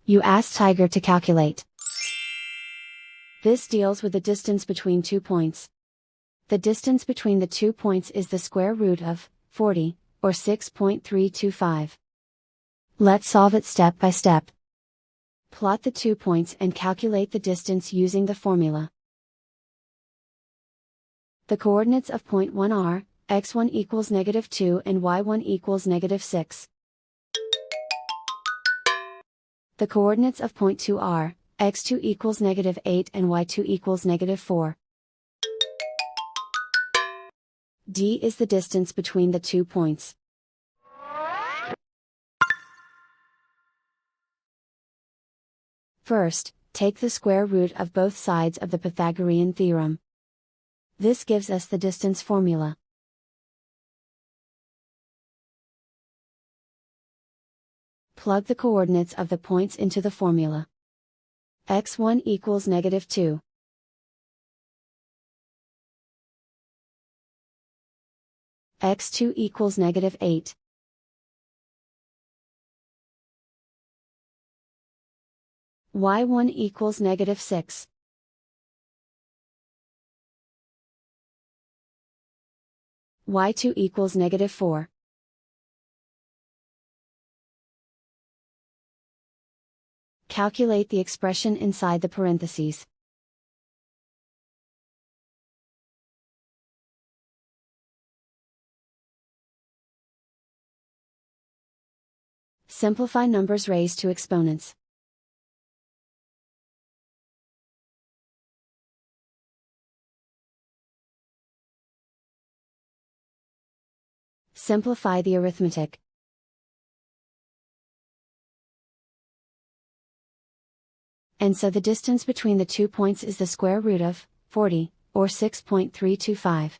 You ask Tiger to calculate. This deals with the distance between 2 points. The distance between the 2 points is the square root of 40, or 6.325. Let's solve it step by step. Plot the 2 points and calculate the distance using the formula. The coordinates of point 1 are, x1 equals -2 and y1 equals -6. The coordinates of point 2 are, x2 equals -8 and y2 equals -4. D is the distance between the 2 points. First, take the square root of both sides of the Pythagorean theorem. This gives us the distance formula. Plug the coordinates of the points into the formula. x1 equals -2. x2 equals -8. y1 equals -6. y2 equals -4. Calculate the expression inside the parentheses. Simplify numbers raised to exponents. Simplify the arithmetic. And so the distance between the 2 points is the square root of 40, or 6.325.